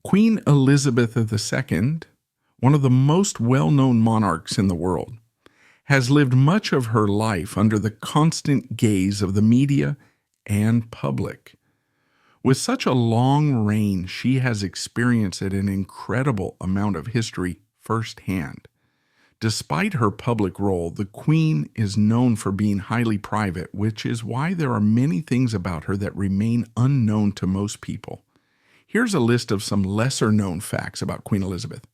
Queen Elizabeth II, one of the most well-known monarchs in the world, has lived much of her life under the constant gaze of the media and public. With such a long reign, she has experienced an incredible amount of history firsthand. Despite her public role, the Queen is known for being highly private, which is why there are many things about her that remain unknown to most people. Here's a list of some lesser-known facts about Queen Elizabeth.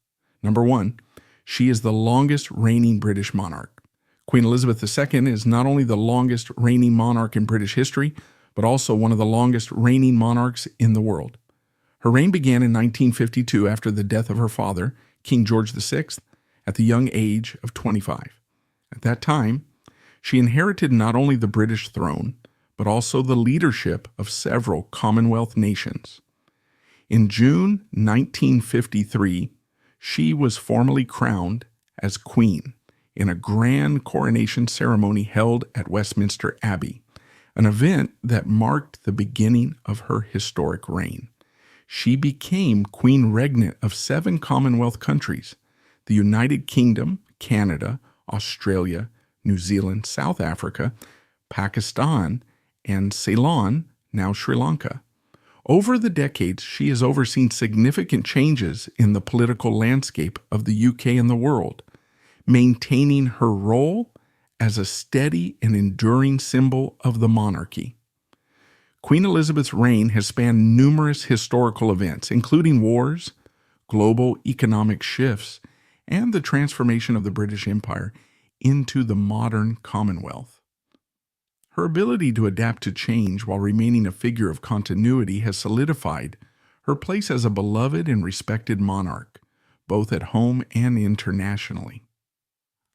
Number 1, she is the longest reigning British monarch. Queen Elizabeth II is not only the longest reigning monarch in British history, but also one of the longest reigning monarchs in the world. Her reign began in 1952 after the death of her father, King George VI, at the young age of 25. At that time, she inherited not only the British throne, but also the leadership of several Commonwealth nations. In June 1953, she was formally crowned as Queen in a grand coronation ceremony held at Westminster Abbey, an event that marked the beginning of her historic reign. She became Queen Regnant of 7 Commonwealth countries: the United Kingdom, Canada, Australia, New Zealand, South Africa, Pakistan, and Ceylon, now Sri Lanka. Over the decades, she has overseen significant changes in the political landscape of the UK and the world, maintaining her role as a steady and enduring symbol of the monarchy. Queen Elizabeth's reign has spanned numerous historical events, including wars, global economic shifts, and the transformation of the British Empire into the modern Commonwealth. Her ability to adapt to change while remaining a figure of continuity has solidified her place as a beloved and respected monarch, both at home and internationally.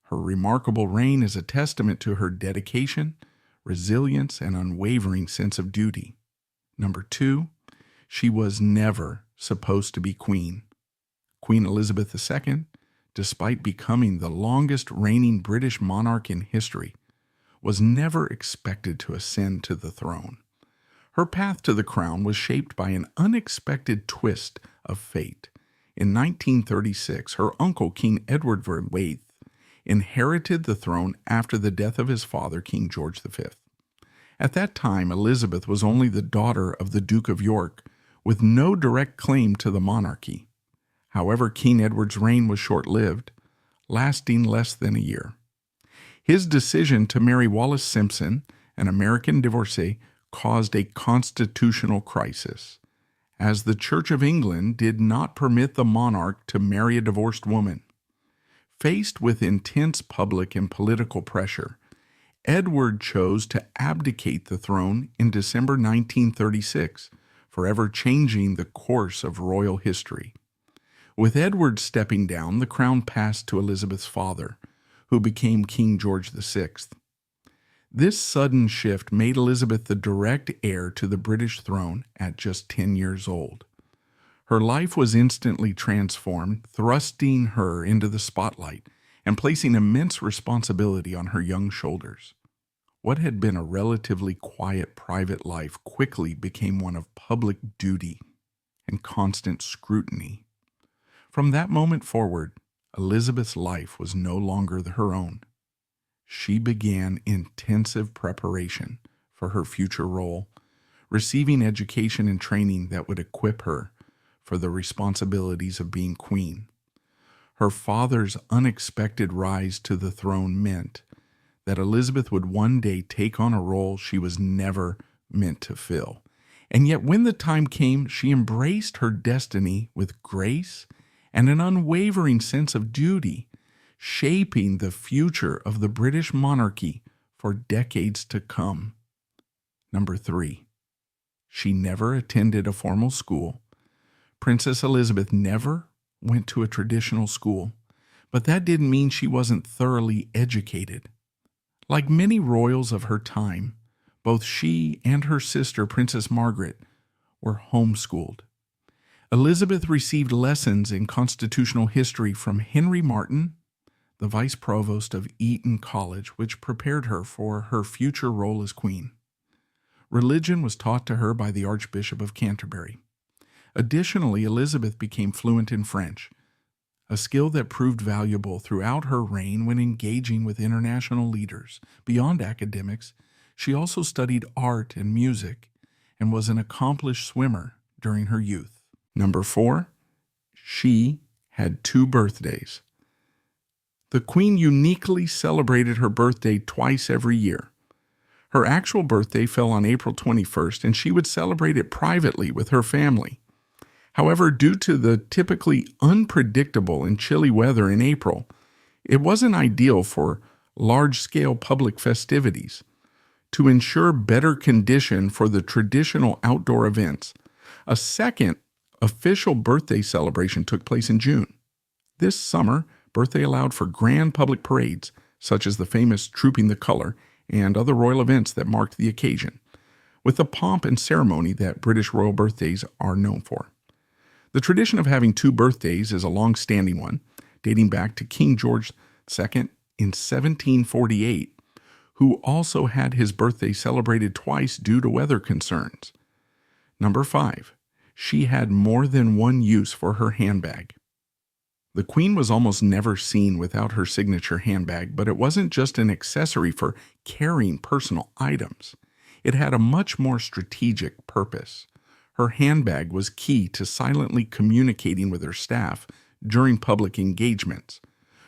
Her remarkable reign is a testament to her dedication, resilience, and unwavering sense of duty. Number 2, she was never supposed to be queen. Queen Elizabeth II, despite becoming the longest reigning British monarch in history, was never expected to ascend to the throne. Her path to the crown was shaped by an unexpected twist of fate. In 1936, her uncle, King Edward VIII, inherited the throne after the death of his father, King George V. At that time, Elizabeth was only the daughter of the Duke of York, with no direct claim to the monarchy. However, King Edward's reign was short-lived, lasting less than a year. His decision to marry Wallis Simpson, an American divorcee, caused a constitutional crisis, as the Church of England did not permit the monarch to marry a divorced woman. Faced with intense public and political pressure, Edward chose to abdicate the throne in December 1936, forever changing the course of royal history. With Edward stepping down, the crown passed to Elizabeth's father, who became King George VI. This sudden shift made Elizabeth the direct heir to the British throne at just 10 years old. Her life was instantly transformed, thrusting her into the spotlight and placing immense responsibility on her young shoulders. What had been a relatively quiet private life quickly became one of public duty and constant scrutiny. From that moment forward, Elizabeth's life was no longer her own. She began intensive preparation for her future role, receiving education and training that would equip her for the responsibilities of being queen. Her father's unexpected rise to the throne meant that Elizabeth would one day take on a role she was never meant to fill. And yet when the time came, she embraced her destiny with grace and an unwavering sense of duty, shaping the future of the British monarchy for decades to come. Number 3, she never attended a formal school. Princess Elizabeth never went to a traditional school, but that didn't mean she wasn't thoroughly educated. Like many royals of her time, both she and her sister, Princess Margaret, were homeschooled. Elizabeth received lessons in constitutional history from Henry Martin, the vice provost of Eton College, which prepared her for her future role as queen. Religion was taught to her by the Archbishop of Canterbury. Additionally, Elizabeth became fluent in French, a skill that proved valuable throughout her reign when engaging with international leaders. Beyond academics, she also studied art and music and was an accomplished swimmer during her youth. Number 4, she had 2 birthdays. The Queen uniquely celebrated her birthday twice every year. Her actual birthday fell on April 21st, and she would celebrate it privately with her family. However, due to the typically unpredictable and chilly weather in April, it wasn't ideal for large-scale public festivities. To ensure better condition for the traditional outdoor events, a second official birthday celebration took place in June. This summer, birthday allowed for grand public parades, such as the famous Trooping the Colour and other royal events that marked the occasion, with the pomp and ceremony that British royal birthdays are known for. The tradition of having 2 birthdays is a long-standing one, dating back to King George II in 1748, who also had his birthday celebrated twice due to weather concerns. Number 5, she had more than one use for her handbag. The Queen was almost never seen without her signature handbag, but it wasn't just an accessory for carrying personal items. It had a much more strategic purpose. Her handbag was key to silently communicating with her staff during public engagements.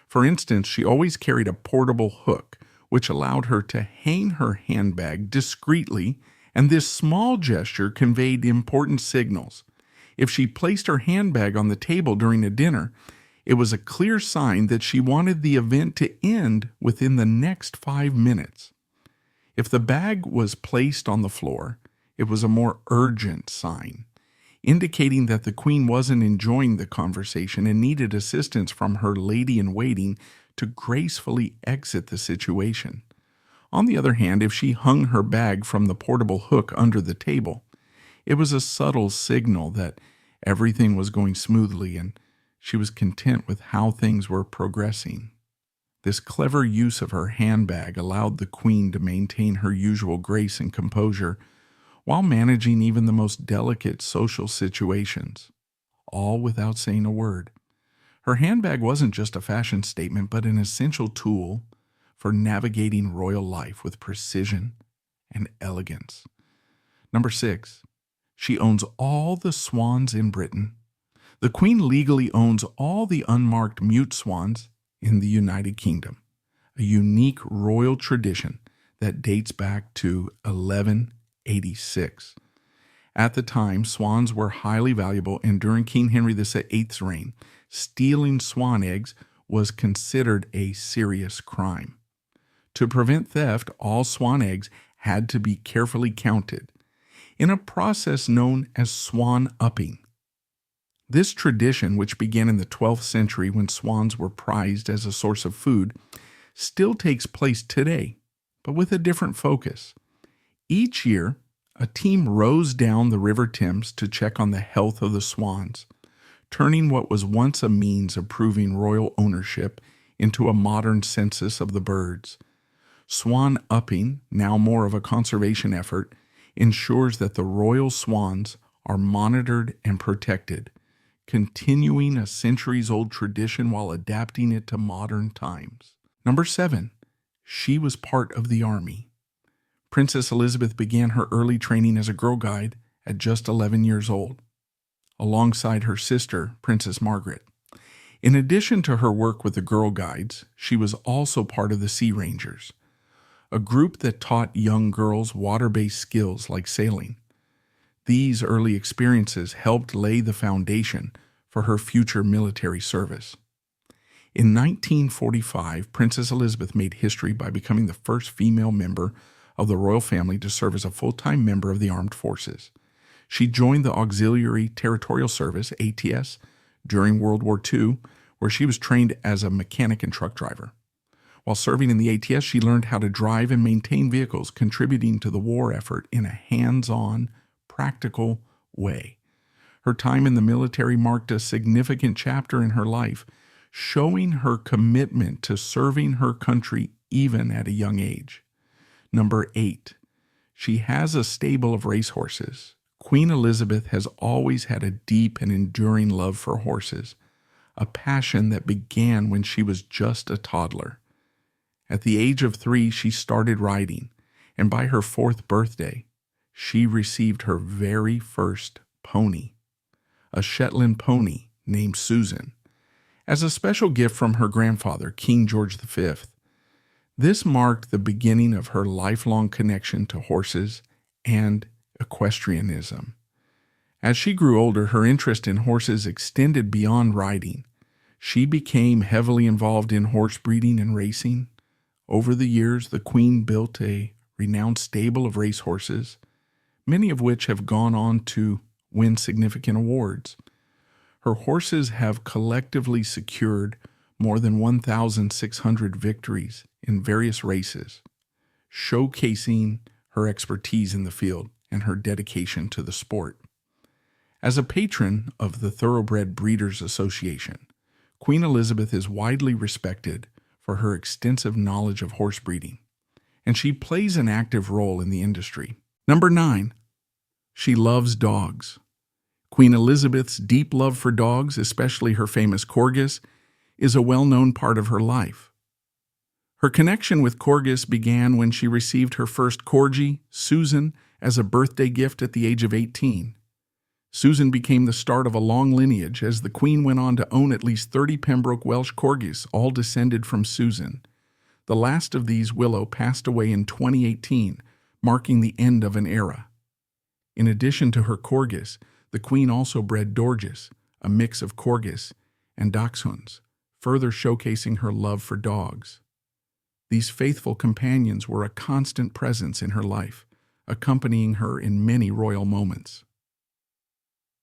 For instance, she always carried a portable hook, which allowed her to hang her handbag discreetly, and this small gesture conveyed important signals. If she placed her handbag on the table during a dinner, it was a clear sign that she wanted the event to end within the next 5 minutes. If the bag was placed on the floor, it was a more urgent sign, indicating that the Queen wasn't enjoying the conversation and needed assistance from her lady-in-waiting to gracefully exit the situation. On the other hand, if she hung her bag from the portable hook under the table, it was a subtle signal that everything was going smoothly and she was content with how things were progressing. This clever use of her handbag allowed the Queen to maintain her usual grace and composure while managing even the most delicate social situations, all without saying a word. Her handbag wasn't just a fashion statement, but an essential tool for navigating royal life with precision and elegance. Number 6, she owns all the swans in Britain. The Queen legally owns all the unmarked mute swans in the United Kingdom, a unique royal tradition that dates back to 1186. At the time, swans were highly valuable, and during King Henry VIII's reign, stealing swan eggs was considered a serious crime. To prevent theft, all swan eggs had to be carefully counted in a process known as swan upping. This tradition, which began in the 12th century when swans were prized as a source of food, still takes place today, but with a different focus. Each year, a team rows down the River Thames to check on the health of the swans, turning what was once a means of proving royal ownership into a modern census of the birds. Swan upping, now more of a conservation effort, ensures that the royal swans are monitored and protected, continuing a centuries-old tradition while adapting it to modern times. Number 7, she was part of the army. Princess Elizabeth began her early training as a Girl Guide at just 11 years old, alongside her sister, Princess Margaret. In addition to her work with the Girl Guides, she was also part of the Sea Rangers, a group that taught young girls water-based skills like sailing. These early experiences helped lay the foundation for her future military service. In 1945, Princess Elizabeth made history by becoming the first female member of the royal family to serve as a full-time member of the armed forces. She joined the Auxiliary Territorial Service, ATS, during World War II, where she was trained as a mechanic and truck driver. While serving in the ATS, she learned how to drive and maintain vehicles, contributing to the war effort in a hands-on, practical way. Her time in the military marked a significant chapter in her life, showing her commitment to serving her country even at a young age. Number 8, she has a stable of racehorses, Queen Elizabeth has always had a deep and enduring love for horses, a passion that began when she was just a toddler. At the age of 3, she started riding, and by her 4th birthday, she received her very first pony, a Shetland pony named Susan, as a special gift from her grandfather, King George V. This marked the beginning of her lifelong connection to horses and equestrianism. As she grew older, her interest in horses extended beyond riding. She became heavily involved in horse breeding and racing. Over the years, the Queen built a renowned stable of racehorses, many of which have gone on to win significant awards. Her horses have collectively secured more than 1,600 victories in various races, showcasing her expertise in the field and her dedication to the sport. As a patron of the Thoroughbred Breeders Association, Queen Elizabeth is widely respected for her extensive knowledge of horse breeding, and she plays an active role in the industry. Number 9, she loves dogs. Queen Elizabeth's deep love for dogs, especially her famous corgis, is a well-known part of her life. Her connection with corgis began when she received her first corgi, Susan, as a birthday gift at the age of 18. Susan became the start of a long lineage as the Queen went on to own at least 30 Pembroke Welsh corgis, all descended from Susan. The last of these, Willow, passed away in 2018, marking the end of an era. In addition to her corgis, the Queen also bred Dorges, a mix of corgis and dachshunds, further showcasing her love for dogs. These faithful companions were a constant presence in her life, accompanying her in many royal moments.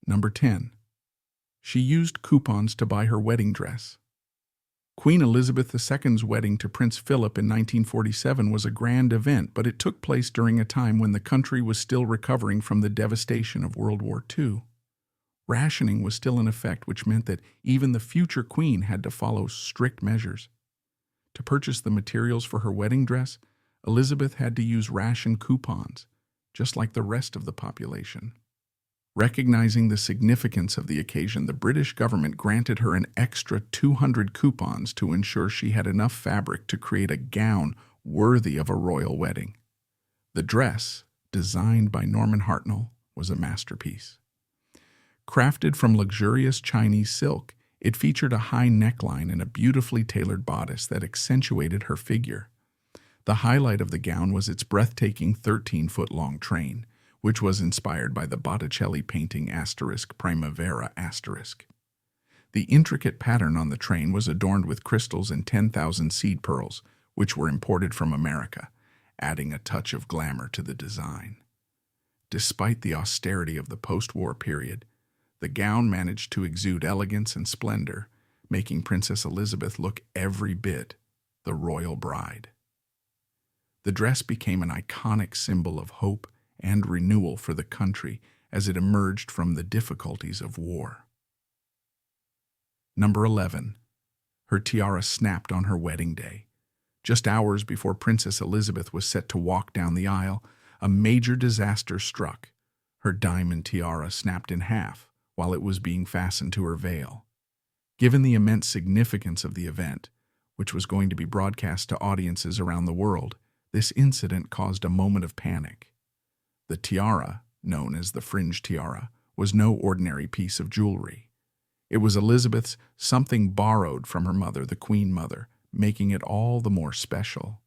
Number 10. She used coupons to buy her wedding dress. Queen Elizabeth II's wedding to Prince Philip in 1947 was a grand event, but it took place during a time when the country was still recovering from the devastation of World War II. Rationing was still in effect, which meant that even the future queen had to follow strict measures. To purchase the materials for her wedding dress, Elizabeth had to use ration coupons, just like the rest of the population. Recognizing the significance of the occasion, the British government granted her an extra 200 coupons to ensure she had enough fabric to create a gown worthy of a royal wedding. The dress, designed by Norman Hartnell, was a masterpiece. Crafted from luxurious Chinese silk, it featured a high neckline and a beautifully tailored bodice that accentuated her figure. The highlight of the gown was its breathtaking 13-foot-long train, which was inspired by the Botticelli painting *Primavera*. The intricate pattern on the train was adorned with crystals and 10,000 seed pearls, which were imported from America, adding a touch of glamour to the design. Despite the austerity of the post-war period, the gown managed to exude elegance and splendor, making Princess Elizabeth look every bit the royal bride. The dress became an iconic symbol of hope and renewal for the country as it emerged from the difficulties of war. Number 11. Her tiara snapped on her wedding day. Just hours before Princess Elizabeth was set to walk down the aisle, a major disaster struck. Her diamond tiara snapped in half while it was being fastened to her veil. Given the immense significance of the event, which was going to be broadcast to audiences around the world, this incident caused a moment of panic. The tiara, known as the fringe tiara, was no ordinary piece of jewelry. It was Elizabeth's something borrowed from her mother, the Queen Mother, making it all the more special.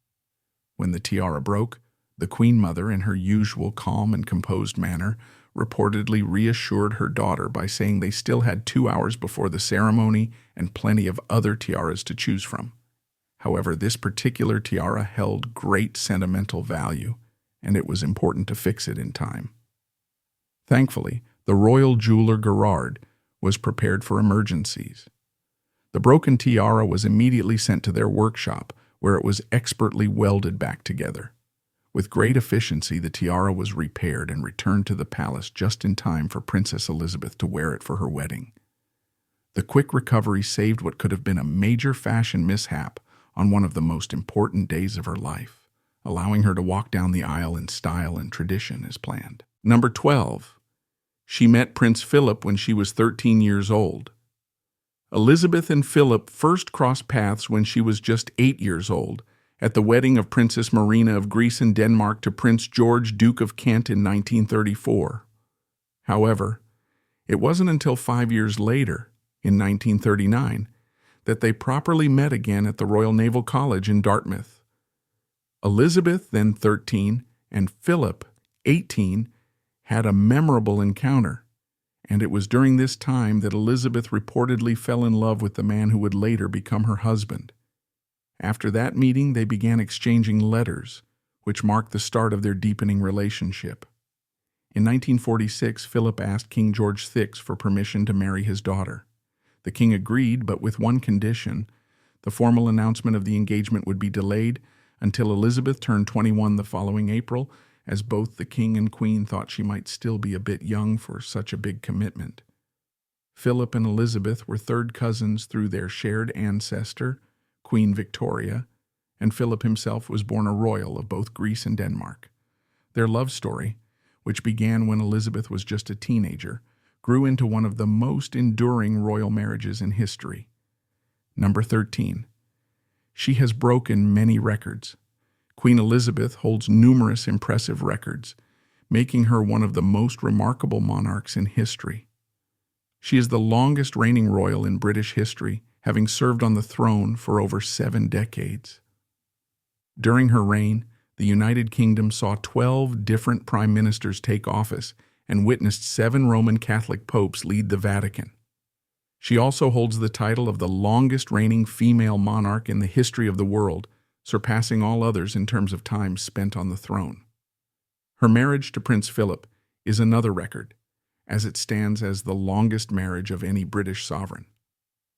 When the tiara broke, the Queen Mother, in her usual calm and composed manner, reportedly reassured her daughter by saying they still had 2 hours before the ceremony and plenty of other tiaras to choose from. However, this particular tiara held great sentimental value, and it was important to fix it in time. Thankfully, the royal jeweler Gerard was prepared for emergencies. The broken tiara was immediately sent to their workshop, where it was expertly welded back together. With great efficiency, the tiara was repaired and returned to the palace just in time for Princess Elizabeth to wear it for her wedding. The quick recovery saved what could have been a major fashion mishap on one of the most important days of her life, allowing her to walk down the aisle in style and tradition as planned. Number 12. She met Prince Philip when she was 13 years old. Elizabeth and Philip first crossed paths when she was just 8 years old, at the wedding of Princess Marina of Greece and Denmark to Prince George, Duke of Kent in 1934. However, it wasn't until 5 years later, in 1939, that they properly met again at the Royal Naval College in Dartmouth. Elizabeth, then 13, and Philip, 18, had a memorable encounter, and it was during this time that Elizabeth reportedly fell in love with the man who would later become her husband. After that meeting, they began exchanging letters, which marked the start of their deepening relationship. In 1946, Philip asked King George VI for permission to marry his daughter. The king agreed, but with one condition: the formal announcement of the engagement would be delayed until Elizabeth turned 21 the following April, as both the king and queen thought she might still be a bit young for such a big commitment. Philip and Elizabeth were third cousins through their shared ancestor, Queen Victoria, and Philip himself was born a royal of both Greece and Denmark. Their love story, which began when Elizabeth was just a teenager, grew into one of the most enduring royal marriages in history. Number 13. She has broken many records. Queen Elizabeth holds numerous impressive records, making her one of the most remarkable monarchs in history. She is the longest reigning royal in British history, having served on the throne for over 7 decades. During her reign, the United Kingdom saw 12 different prime ministers take office and witnessed 7 Roman Catholic popes lead the Vatican. She also holds the title of the longest reigning female monarch in the history of the world, surpassing all others in terms of time spent on the throne. Her marriage to Prince Philip is another record, as it stands as the longest marriage of any British sovereign.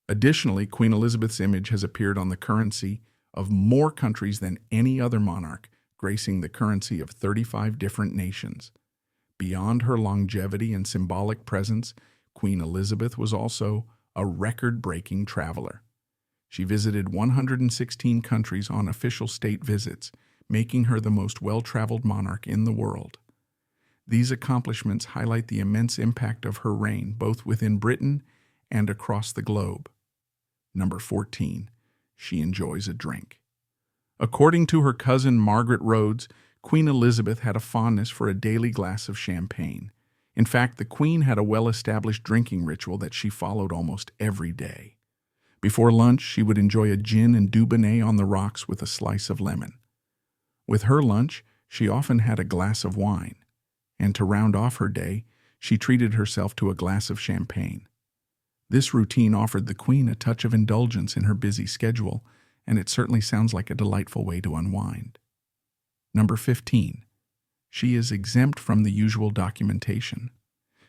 Additionally, Queen Elizabeth's image has appeared on the currency of more countries than any other monarch, gracing the currency of 35 different nations. Beyond her longevity and symbolic presence, Queen Elizabeth was also a record-breaking traveler. She visited 116 countries on official state visits, making her the most well-traveled monarch in the world. These accomplishments highlight the immense impact of her reign, both within Britain and across the globe. Number 14. She enjoys a drink. According to her cousin Margaret Rhodes, Queen Elizabeth had a fondness for a daily glass of champagne. In fact, the Queen had a well-established drinking ritual that she followed almost every day. Before lunch, she would enjoy a gin and Dubonnet on the rocks with a slice of lemon. With her lunch, she often had a glass of wine. And to round off her day, she treated herself to a glass of champagne. This routine offered the Queen a touch of indulgence in her busy schedule, and it certainly sounds like a delightful way to unwind. Number 15. She is exempt from the usual documentation.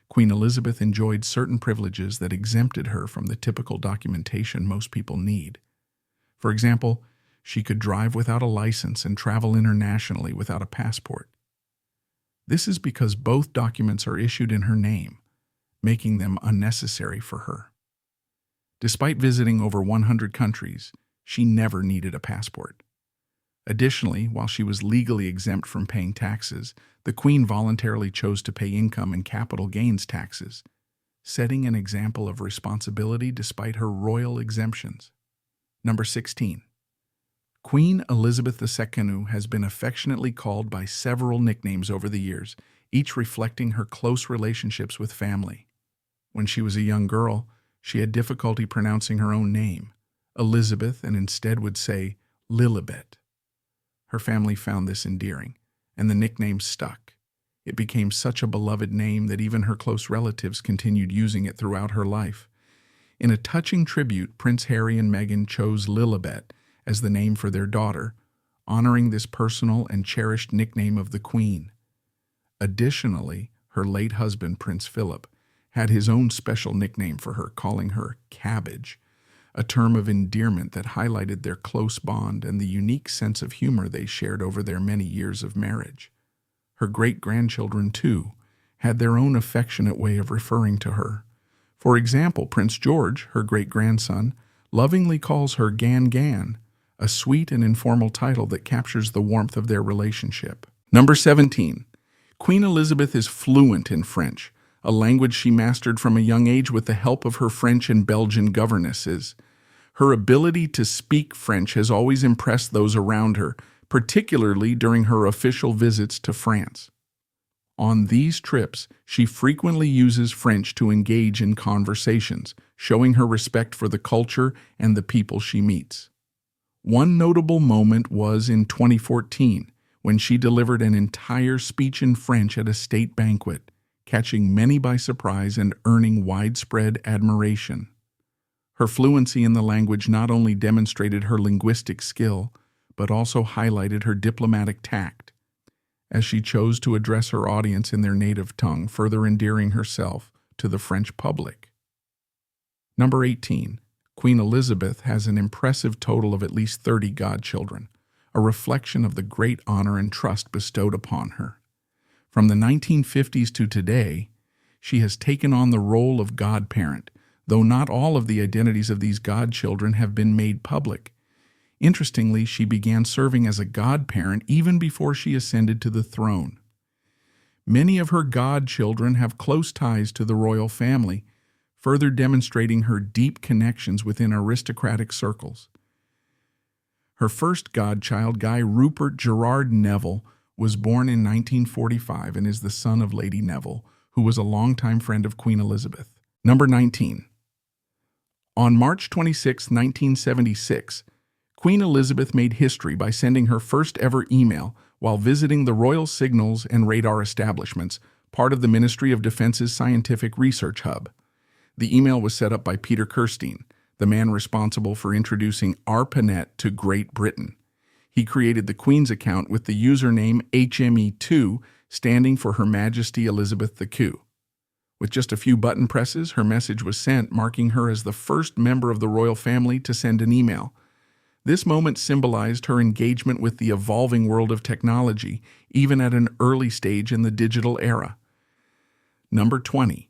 Queen Elizabeth enjoyed certain privileges that exempted her from the typical documentation most people need. For example, she could drive without a license and travel internationally without a passport. This is because both documents are issued in her name, making them unnecessary for her. Despite visiting over 100 countries, she never needed a passport. Additionally, while she was legally exempt from paying taxes, the Queen voluntarily chose to pay income and capital gains taxes, setting an example of responsibility despite her royal exemptions. Number 16. Queen Elizabeth II has been affectionately called by several nicknames over the years, each reflecting her close relationships with family. When she was a young girl, she had difficulty pronouncing her own name, Elizabeth, and instead would say Lilibet. Her family found this endearing, and the nickname stuck. It became such a beloved name that even her close relatives continued using it throughout her life. In a touching tribute, Prince Harry and Meghan chose Lilibet as the name for their daughter, honoring this personal and cherished nickname of the Queen. Additionally, her late husband, Prince Philip, had his own special nickname for her, calling her Cabbage, a term of endearment that highlighted their close bond and the unique sense of humor they shared over their many years of marriage. Her great-grandchildren, too, had their own affectionate way of referring to her. For example, Prince George, her great-grandson, lovingly calls her Gan Gan, a sweet and informal title that captures the warmth of their relationship. Number 17. Queen Elizabeth is fluent in French, a language she mastered from a young age with the help of her French and Belgian governesses. Her ability to speak French has always impressed those around her, particularly during her official visits to France. On these trips, she frequently uses French to engage in conversations, showing her respect for the culture and the people she meets. One notable moment was in 2014, when she delivered an entire speech in French at a state banquet, catching many by surprise and earning widespread admiration. Her fluency in the language not only demonstrated her linguistic skill, but also highlighted her diplomatic tact, as she chose to address her audience in their native tongue, further endearing herself to the French public. Number 18. Queen Elizabeth has an impressive total of at least 30 godchildren, a reflection of the great honor and trust bestowed upon her. From the 1950s to today, she has taken on the role of godparent, though not all of the identities of these godchildren have been made public. Interestingly, she began serving as a godparent even before she ascended to the throne. Many of her godchildren have close ties to the royal family, further demonstrating her deep connections within aristocratic circles. Her first godchild, Guy Rupert Gerard Neville, was born in 1945 and is the son of Lady Neville, who was a longtime friend of Queen Elizabeth. Number 19. On March 26, 1976, Queen Elizabeth made history by sending her first ever email while visiting the Royal Signals and Radar establishments, part of the Ministry of Defense's Scientific Research Hub. The email was set up by Peter Kirstein, the man responsible for introducing ARPANET to Great Britain. He created the Queen's account with the username HME2, standing for Her Majesty Elizabeth II. With just a few button presses, her message was sent, marking her as the first member of the royal family to send an email. This moment symbolized her engagement with the evolving world of technology, even at an early stage in the digital era. Number 20.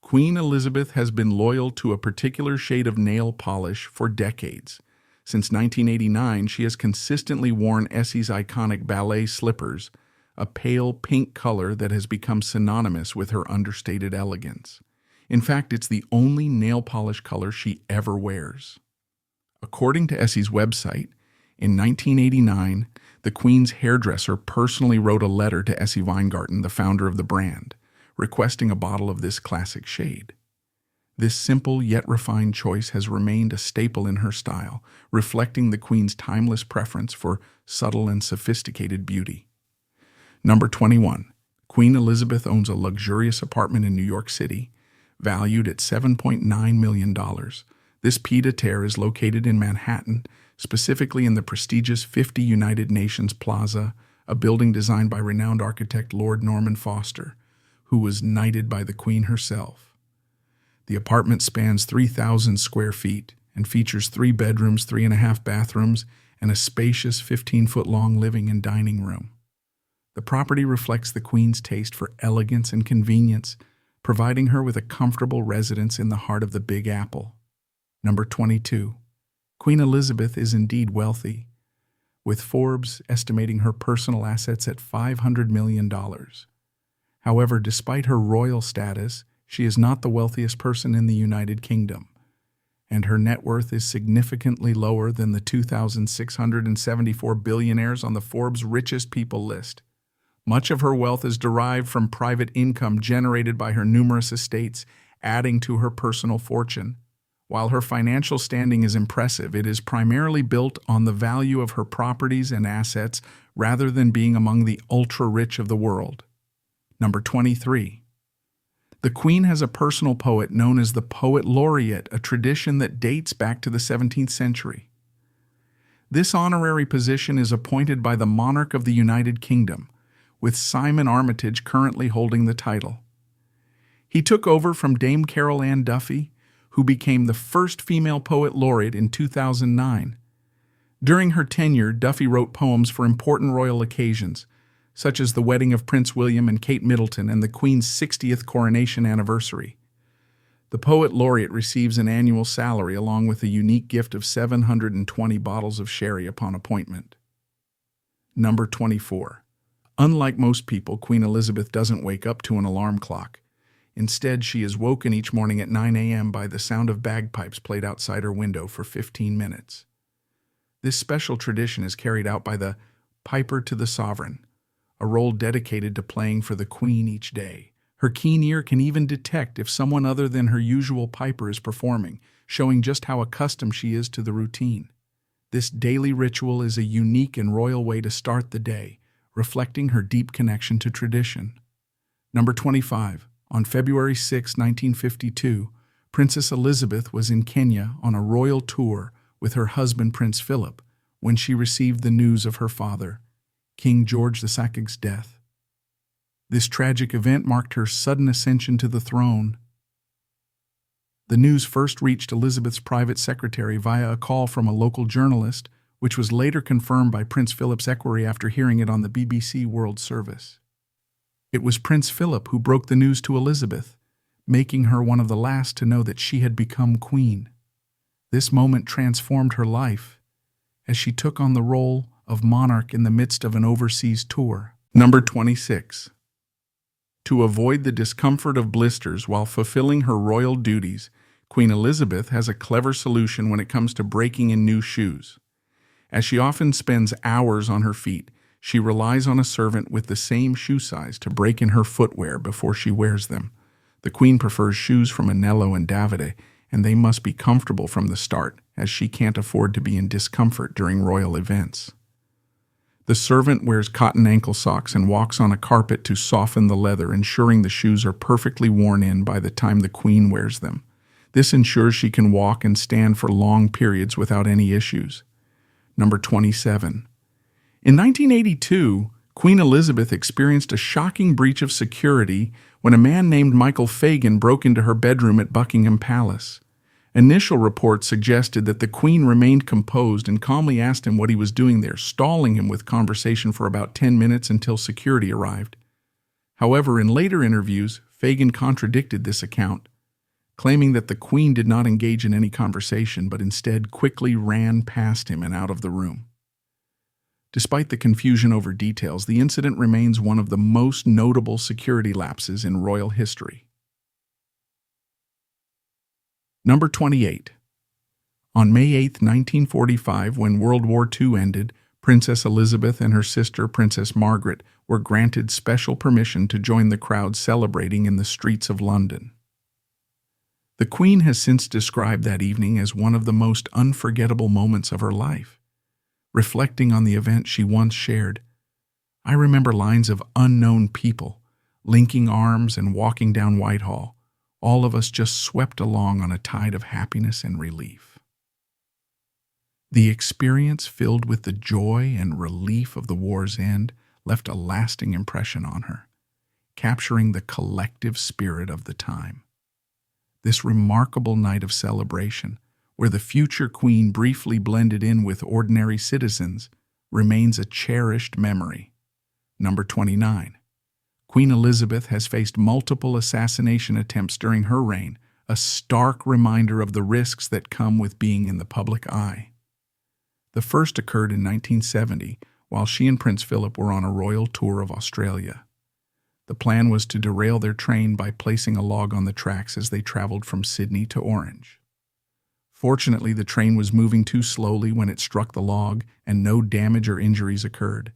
Queen Elizabeth has been loyal to a particular shade of nail polish for decades. Since 1989, she has consistently worn Essie's iconic ballet slippers, a pale pink color that has become synonymous with her understated elegance. In fact, it's the only nail polish color she ever wears. According to Essie's website, in 1989, the Queen's hairdresser personally wrote a letter to Essie Weingarten, the founder of the brand, requesting a bottle of this classic shade. This simple yet refined choice has remained a staple in her style, reflecting the Queen's timeless preference for subtle and sophisticated beauty. Number 21. Queen Elizabeth owns a luxurious apartment in New York City, valued at $7.9 million. This pied-à-terre is located in Manhattan, specifically in the prestigious 50 United Nations Plaza, a building designed by renowned architect Lord Norman Foster, who was knighted by the Queen herself. The apartment spans 3,000 square feet and features 3 bedrooms, 3.5 bathrooms, and a spacious 15-foot-long living and dining room. The property reflects the Queen's taste for elegance and convenience, providing her with a comfortable residence in the heart of the Big Apple. Number 22. Queen Elizabeth is indeed wealthy, with Forbes estimating her personal assets at $500 million. However, despite her royal status, she is not the wealthiest person in the United Kingdom, and her net worth is significantly lower than the 2,674 billionaires on the Forbes richest people list. Much of her wealth is derived from private income generated by her numerous estates, adding to her personal fortune. While her financial standing is impressive, it is primarily built on the value of her properties and assets rather than being among the ultra-rich of the world. Number 23. The Queen has a personal poet known as the Poet Laureate, a tradition that dates back to the 17th century. This honorary position is appointed by the monarch of the United Kingdom, with Simon Armitage currently holding the title. He took over from Dame Carol Ann Duffy, who became the first female poet laureate in 2009. During her tenure, Duffy wrote poems for important royal occasions, such as the wedding of Prince William and Kate Middleton and the Queen's 60th coronation anniversary. The poet laureate receives an annual salary along with a unique gift of 720 bottles of sherry upon appointment. Number 24. Unlike most people, Queen Elizabeth doesn't wake up to an alarm clock. Instead, she is woken each morning at 9 a.m. by the sound of bagpipes played outside her window for 15 minutes. This special tradition is carried out by the Piper to the Sovereign, a role dedicated to playing for the Queen each day. Her keen ear can even detect if someone other than her usual piper is performing, showing just how accustomed she is to the routine. This daily ritual is a unique and royal way to start the day, reflecting her deep connection to tradition. Number 25. On February 6, 1952, Princess Elizabeth was in Kenya on a royal tour with her husband Prince Philip when she received the news of her father, King George II's death. This tragic event marked her sudden ascension to the throne. The news first reached Elizabeth's private secretary via a call from a local journalist, which was later confirmed by Prince Philip's equerry after hearing it on the BBC World Service. It was Prince Philip who broke the news to Elizabeth, making her one of the last to know that she had become queen. This moment transformed her life, as she took on the role of monarch in the midst of an overseas tour. Number 26. To avoid the discomfort of blisters while fulfilling her royal duties, Queen Elizabeth has a clever solution when it comes to breaking in new shoes. As she often spends hours on her feet, she relies on a servant with the same shoe size to break in her footwear before she wears them. The Queen prefers shoes from Anello and Davide, and they must be comfortable from the start, as she can't afford to be in discomfort during royal events. The servant wears cotton ankle socks and walks on a carpet to soften the leather, ensuring the shoes are perfectly worn in by the time the Queen wears them. This ensures she can walk and stand for long periods without any issues. Number 27. In 1982, Queen Elizabeth experienced a shocking breach of security when a man named Michael Fagan broke into her bedroom at Buckingham Palace. Initial reports suggested that the Queen remained composed and calmly asked him what he was doing there, stalling him with conversation for about 10 minutes until security arrived. However, in later interviews, Fagan contradicted this account, claiming that the Queen did not engage in any conversation but instead quickly ran past him and out of the room. Despite the confusion over details, the incident remains one of the most notable security lapses in royal history. Number 28. On May 8, 1945, when World War II ended, Princess Elizabeth and her sister, Princess Margaret, were granted special permission to join the crowd celebrating in the streets of London. The Queen has since described that evening as one of the most unforgettable moments of her life. Reflecting on the event she once shared, "I remember lines of unknown people, linking arms and walking down Whitehall, all of us just swept along on a tide of happiness and relief." The experience, filled with the joy and relief of the war's end, left a lasting impression on her, capturing the collective spirit of the time. This remarkable night of celebration, where the future Queen briefly blended in with ordinary citizens, remains a cherished memory. Number 29. Queen Elizabeth has faced multiple assassination attempts during her reign, a stark reminder of the risks that come with being in the public eye. The first occurred in 1970, while she and Prince Philip were on a royal tour of Australia. The plan was to derail their train by placing a log on the tracks as they traveled from Sydney to Orange. Fortunately, the train was moving too slowly when it struck the log, and no damage or injuries occurred.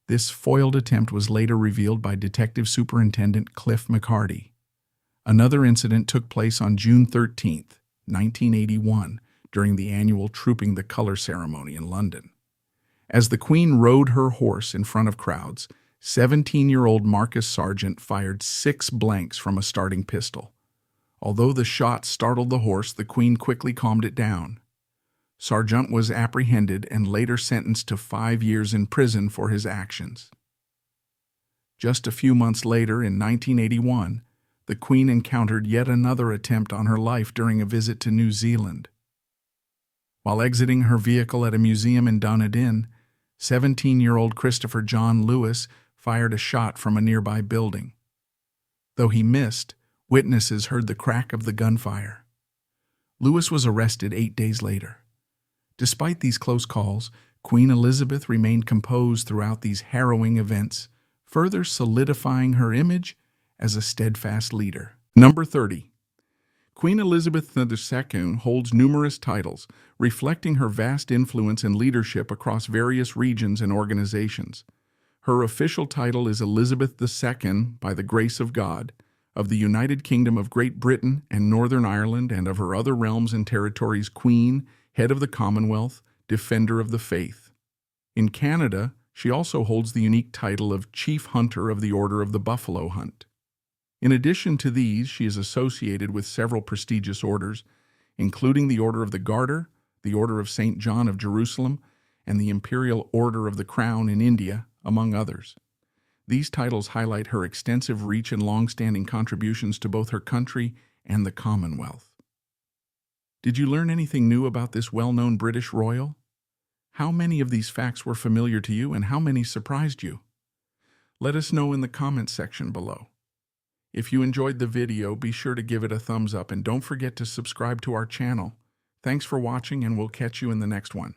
This foiled attempt was later revealed by Detective Superintendent Cliff McCarty. Another incident took place on June 13, 1981, during the annual Trooping the Colour ceremony in London. As the Queen rode her horse in front of crowds, 17-year-old Marcus Sargent fired 6 blanks from a starting pistol. Although the shot startled the horse, the Queen quickly calmed it down. Sargent was apprehended and later sentenced to 5 years in prison for his actions. Just a few months later, in 1981, the Queen encountered yet another attempt on her life during a visit to New Zealand. While exiting her vehicle at a museum in Dunedin, 17-year-old Christopher John Lewis fired a shot from a nearby building. Though he missed, witnesses heard the crack of the gunfire. Lewis was arrested 8 days later. Despite these close calls, Queen Elizabeth remained composed throughout these harrowing events, further solidifying her image as a steadfast leader. Number 30. Queen Elizabeth II holds numerous titles, reflecting her vast influence and leadership across various regions and organizations. Her official title is Elizabeth II, by the grace of God, of the United Kingdom of Great Britain and Northern Ireland, and of her other realms and territories, Queen, Head of the Commonwealth, Defender of the Faith. In Canada, she also holds the unique title of Chief Hunter of the Order of the Buffalo Hunt. In addition to these, she is associated with several prestigious orders, including the Order of the Garter, the Order of St. John of Jerusalem, and the Imperial Order of the Crown in India, among others. These titles highlight her extensive reach and long-standing contributions to both her country and the Commonwealth. Did you learn anything new about this well-known British royal? How many of these facts were familiar to you and how many surprised you? Let us know in the comments section below. If you enjoyed the video, be sure to give it a thumbs up and don't forget to subscribe to our channel. Thanks for watching, and we'll catch you in the next one.